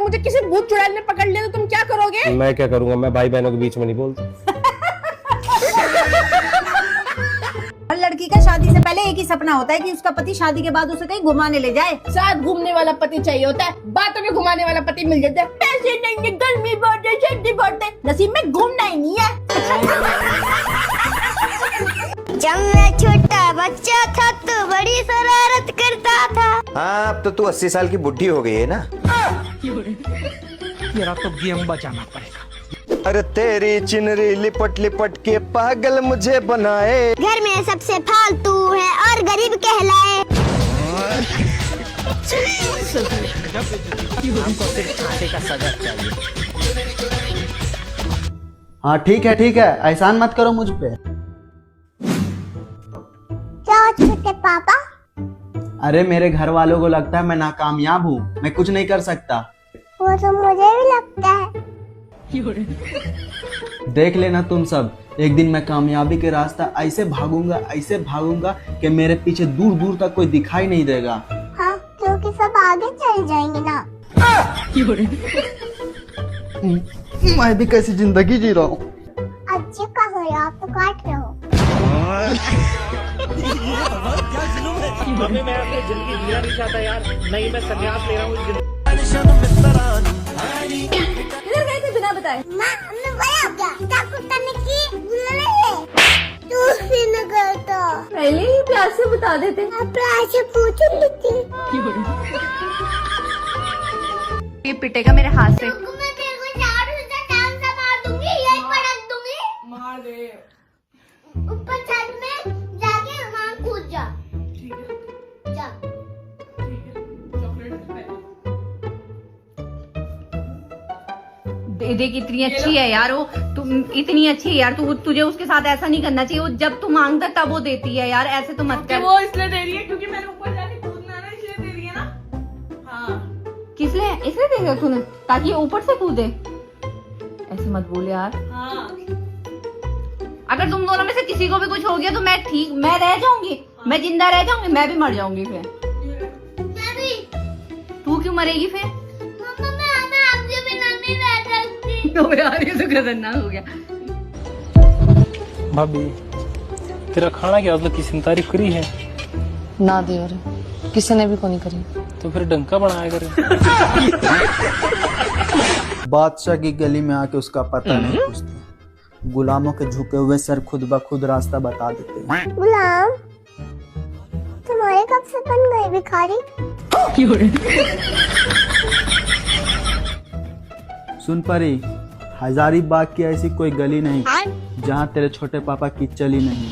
मुझे किसी भूत चुड़ैल ने पकड़ लिया तो तुम क्या करोगे? मैं क्या करूंगा, मैं भाई बहनों के बीच में नहीं बोलता। हर लड़की का शादी से पहले एक ही सपना होता है कि उसका पति शादी के बाद उसे कहीं घुमाने ले जाए। साथ घूमने वाला पति चाहिए होता है, बातों में घुमाने वाला पति मिल जाता है। पैसे नहीं है, गर्मी बहुत है, सर्दी बहुत है, नसीब में घूमना ही नहीं है। जब मैं छोटा बच्चा था तो बड़ी शरारत करता था। हाँ, अब तो तू 80 साल की बुढ़ी हो गई है ना। मेरा तो गेम बचाना पड़ेगा। अरे तेरी चिनरी लिपट लिपट के पागल मुझे बनाए। घर में सबसे फालतू है और गरीब कहलाए। हमको सिर्फ फांसी का सजा चाहिए। हाँ ठीक है, एहसान मत करो मुझ पे। क्या छोटे पापा? अरे मेरे घर वालों को लगता है मैं नाकामयाब हूँ, मैं कुछ नहीं कर सकता। वो तो मुझे भी लगता है। देख लेना तुम सब, एक दिन मैं कामयाबी के रास्ता ऐसे भागूंगा कि मेरे पीछे दूर दूर तक कोई दिखाई नहीं देगा। हाँ, क्योंकि सब आगे चल जाएंगे ना। मैं भी कैसी जिंदगी जी रहा हूँ। अच्छे का हो, आप तो काट रहे हो। मैं अपनी जिंदगी जीना नहीं चाहता यार, नहीं मैं संन्यास ले रहा हूँ। किधर गए थे बिना बताए? मैं वही अब गया करने की है। तू भी न करता। पहले ही प्यार से बता देते। आप प्यार से पूछ लेती। ये पिटेगा मेरे हाथ से। मैं तेरे को झाड़ू से टांग से मार दूंगी, यही पटक दूंगी। मार दे। ऊपर छत में जाके वहाँ कूद जा। ठीक है, जा। ठीक है, चॉकलेट देख इतनी अच्छी है यार वो, तुम इतनी अच्छी है यार, तुझे उसके साथ ऐसा नहीं करना चाहिए। वो जब तू मांगता तब वो देती है यार, ऐसे तो मत कर। वो इसलिए दे रही है क्योंकि मैंने ऊपर जाके कूदना है ना, इसलिए दे रही है ना। हाँ किस लिए इसलिए देगा तूने, ताकि ये ऊपर से कूदे? ऐसे मत बोल यार। हाँ। अगर तुम दोनों में से किसी को भी कुछ हो गया तो मैं रह जाऊंगी। मैं जिंदा रह जाऊंगी, मैं भी मर जाऊंगी फिर। मैं भी। तू क्यों मरेगी फिर? मम्मा मैं आपके बिना नहीं रह सकती। तो यार ये तो खतरनाक हो गया। भाभी तेरा खाना क्या मतलब किसी ने तारीफ करी है? ना दे और किसी ने भी को नहीं करी। तो फिर डंका बनाया करे। बादशाह की गली में आके उसका पता नहीं पूछते, गुलामों के झुके हुए सर खुद ब खुद रास्ता बता देते हैं। गुलाम तुम्हारे कब से बन गए भिखारी? सुन परी, हजारीबाग की ऐसी कोई गली नहीं जहाँ तेरे छोटे पापा की चली नहीं।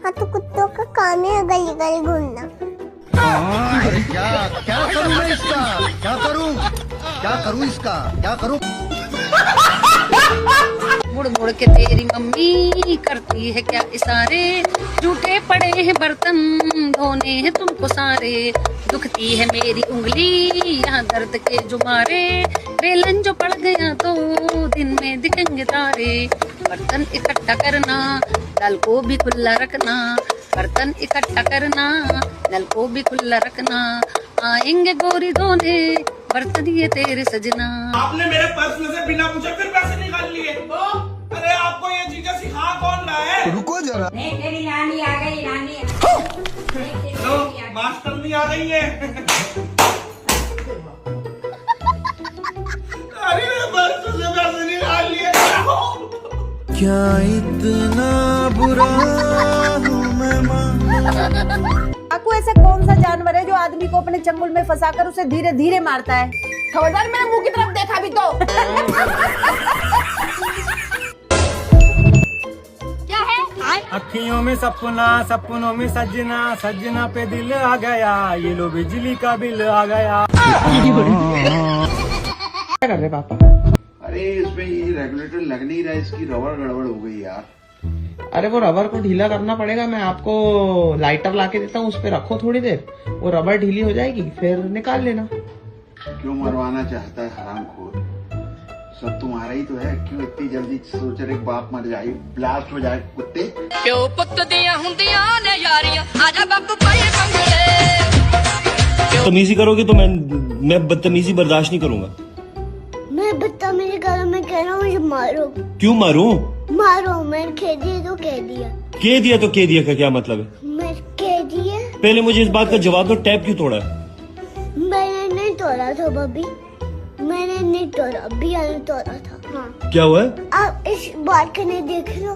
हाँ तो कुत्तों का काम है गली गली घूमना। क्या करूं मैं इसका? क्या करूं इसका? मुड़ मुड़ के तेरी मम्मी करती है क्या इशारे, झूठे पड़े हैं बर्तन धोने हैं तुमको सारे, दुखती है मेरी उंगली यहाँ दर्द के जुमारे, बेलन जो पड़ गया तो दिन में दिखेंगे तारे, बर्तन इकट्ठा करना नल को भी खुला रखना, बर्तन इकट्ठा करना नल को भी खुला रखना, आएंगे गोरी धोने बर्तन ये तेरे सजना। आपने मेरे पर्स में से बिना पूछे फिर पैसे निकाल लिए तो? अरे आपको ये चीजें सिखा कौन रहा है? रुको जरा। तेरी नानी आ गई, नानी लो, मास्टरनी आ गई है। अरे मेरे पर्स में से पैसे निकाल लिए। क्या इतना बुरा हूँ मैं? चाकू ऐसा कौन सा जानवर है जो आदमी को अपने चंगुल में फंसाकर उसे धीरे धीरे मारता है? खबरदार मेरे मुंह की तरफ देखा भी तो। क्या है? अखियों में सपना, सपनों में सजना, सजना पे दिल आ गया, ये लो बिजली का बिल आ गया। क्या कर रहे पापा? अरे इसमें ये रेगुलेटर लग नहीं रहा है, इसकी रबड़ गड़बड़ हो गई यार। अरे वो रबर को ढीला करना पड़ेगा, मैं आपको लाइटर लाके देता हूँ, उस पे रखो थोड़ी देर, वो रबर ढीली हो जाएगी फिर निकाल लेना। क्यों मरवाना चाहता है हरामखोर? सब तुम्हारा ही तो है, क्यों इतनी जल्दी सोच रहे बाप मर जाए, ब्लास्ट हो जाए कुत्ते? प्यो पुत दिया हुंदियां ने यारियां, आजा बापू पाए बंगले। बदतमीजी करोगे तो मैं बदतमीजी बर्दाश्त नहीं करूंगा। पापा मेरे घर में कह रहा हूँ मुझे मारो। क्यों मारूं? मारो, मैंने कह दिया तो कह दिया। कह दिया तो कह दिया का क्या मतलब है? मैं कह दिया। पहले मुझे इस बात का जवाब दो, टैप क्यों तोड़ा? मैंने नहीं तोड़ा था भाभी, मैंने नहीं तोड़ा, अभी मैंने तोड़ा था। हाँ। क्या हुआ? आप इस बालकनी देख लो।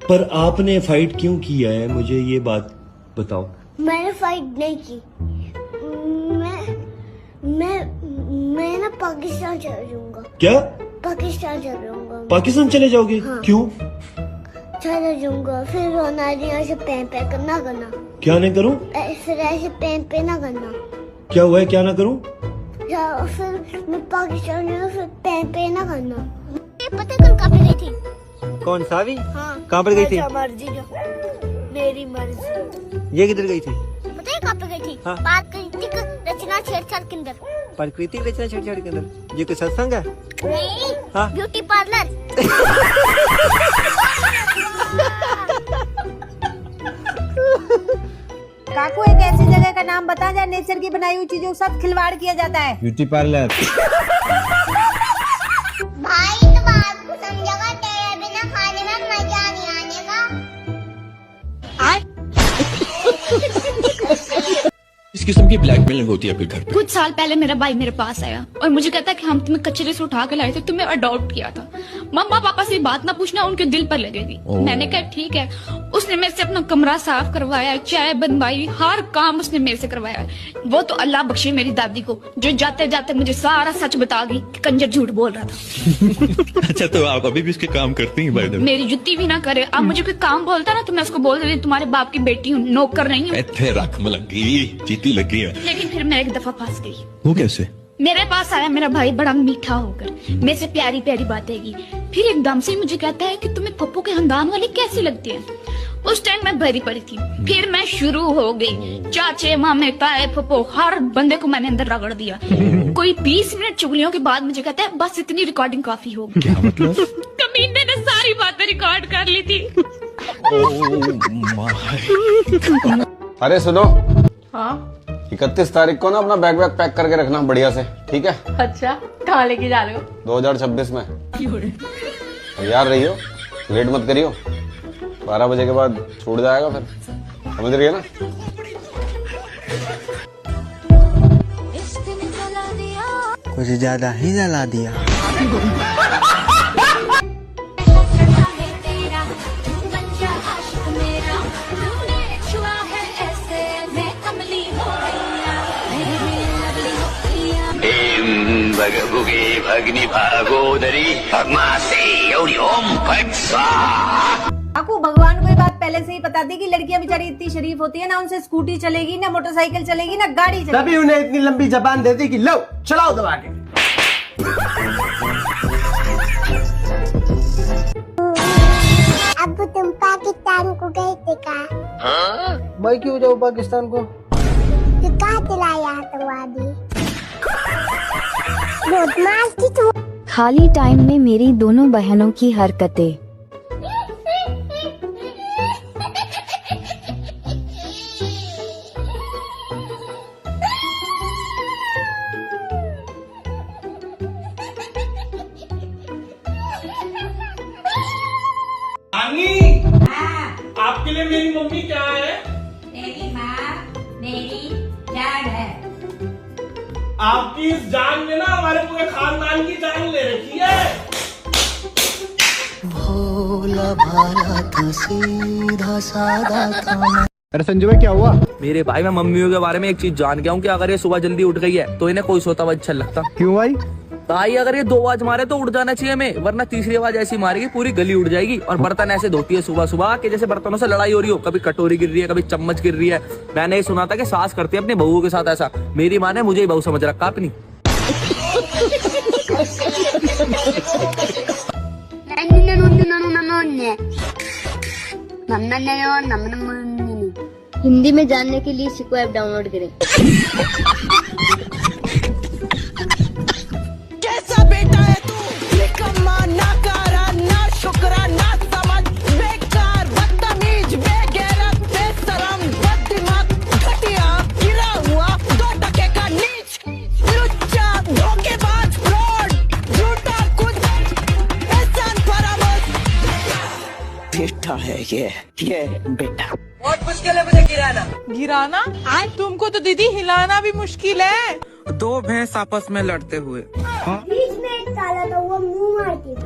पर आपने फाइट क्यों किया है, मुझे ये बात बताओ। मैंने फाइट नहीं की। मैं ना पाकिस्तान चला जाऊंगा। क्या? पाकिस्तान चला जाऊंगा। पाकिस्तान चले जाओगे? हाँ। क्यों? चला जाऊंगा, फिर रोनाल्डो से पैन पे करना। क्या नहीं करूं? फिर ऐसे पैन पे ना करना। क्या हुआ है, क्या ना करूं? या फिर मैं पाकिस्तान में फिर पैन पे ना करना। पता कल कहाँ पे गई थी? कौन सा भी? हाँ। कहाँ पर गई थी? मर्जी जो मेरी मर्जी। ये किधर गई थी? पता है कहाँ पे गई थी? हाँ। प्राकृतिक रचना छेड़छाड़ के अंदर। प्राकृतिक रचना छेड़छाड़ के अंदर? ये कोई सत्संग है? नहीं। हाँ? Beauty parlour. काकू एक ऐसी जगह का नाम बता जहाँ नेचर की बनाई हुई चीजों के साथ खिलवाड़ किया जाता है। Beauty parlour. भाई तो बात को समझेगा, तेरे बिना खाने में मजा नहीं आने का। इस किस्म की ब्लैकमेलिंग होती है आपके घर पे? कुछ साल पहले मेरा भाई मेरे पास आया और मुझे कहता कि हम तुम्हें कचरे से उठा के लाए थे, तुम्हें अडॉप्ट किया था, मम्मा पापा से बात ना पूछना, उनके दिल पर लगेगी। मैंने कहा ठीक है। उसने मेरे से अपना कमरा साफ करवाया, चाय बनवाई, हर काम उसने मेरे से करवाया। वो तो अल्लाह बख्शे मेरी दादी को, जो जाते जाते मुझे सारा सच बता गई कि कंजर झूठ बोल रहा था। अच्छा, तो आप अभी भी उसके काम करती हैं? भाई मेरी जुत्ती भी ना करे। अब मुझे कोई काम बोलता ना तो मैं उसको बोल देती तुम्हारे बाप की बेटी हूँ, नौकर नहीं हूँ। इतने रख मलंगी जीती लगी है। लेकिन फिर मैं एक दफा फंस गई। वो कैसे? मेरे पास आया मेरा भाई बड़ा मीठा होकर, मेरे से प्यारी प्यारी बातें की, फिर एकदम से मुझे कहता है कि तुम्हें पप्पू के खानदान वाली कैसी लगती है। उस टाइम मैं भरी पड़ी थी, फिर मैं शुरू हो गई, चाचे मामे ताए फप्पो हर बंदे को मैंने अंदर रगड़ दिया। कोई 20 मिनट चुगलियों के बाद मुझे कहता है बस इतनी रिकॉर्डिंग काफी होगी। क्या मतलब? कमीने ने सारी बातें रिकॉर्ड कर ली थी। अरे सुनो, हाँ 31 तारीख को ना अपना बैग पैक करके रखना बढ़िया से, ठीक है? अच्छा, कहाँ लेके जा रहे हो? 2026 में तैयार रहियो, लेट मत करियो, 12 बजे के बाद छूट जाएगा फिर, समझ रही है ना? कुछ ज्यादा ही जला दिया। भगनी भागोदरी काकू भगवान को ये बात पहले से ही पता थी कि लड़कियां बेचारी इतनी शरीफ होती है ना, उनसे स्कूटी चलेगी ना मोटरसाइकिल चलेगी ना गाड़ी चलेगी। तभी उन्हें इतनी लंबी जबान देती कि लो चलाओ दबा के। अब तुम पाकिस्तान को गए थे का? मैं क्यों जाऊँ पाकिस्तान को? तो कहाँ चलाया आतंकवादी? बदमाश थी तू। खाली टाइम में मेरी दोनों बहनों की हरकतें। आपके लिए मेरी मम्मी क्या है? मेरी माँ मेरी जान है। आपकी इस जान ने ना हमारे पूरे खानदान की जान ले रखी है। भोला भाला था, सीधा सादा था। अरे संजू भाई क्या हुआ? मेरे भाई मैं मम्मियों के बारे में एक चीज जान गया हूँ कि अगर ये सुबह जल्दी उठ गई है तो इन्हें कोई सोता हुआ अच्छा लगता। क्यों भाई? भाई अगर ये 2 आवाज मारे तो उठ जाना चाहिए हमें, वरना तीसरी आवाज ऐसी मारेगी पूरी गली उठ जाएगी। और बर्तन ऐसे धोती है सुबह सुबह कि जैसे बर्तनों से लड़ाई हो रही हो, कभी कटोरी गिर रही है, कभी चम्मच गिर रही है। मैंने ये सुना था कि सास करती है अपनी बहू के साथ ऐसा। मेरी माँ ने मुझे ही बहू समझ रखा अपनी। हिंदी में जानने के लिए सिको ऐप डाउनलोड करें। कैसा बेटा है तू? निकम्मा, नाकारा, ना शुक्रा, ना समझ, बेकार, बदतमीज, बेगैरत, बेशरम, बददिमाग, घटिया, गिरा हुआ, 2 टके का नीच, लुच्चा, धोखेबाज, फ्रॉड, बेटा है ये बेटा। बहुत मुश्किल है मुझे गिराना तुमको तो दीदी हिलाना भी मुश्किल है। दो भैंस आपस में लड़ते हुए बीच में एक ताला था, वो मुंह मारती थी।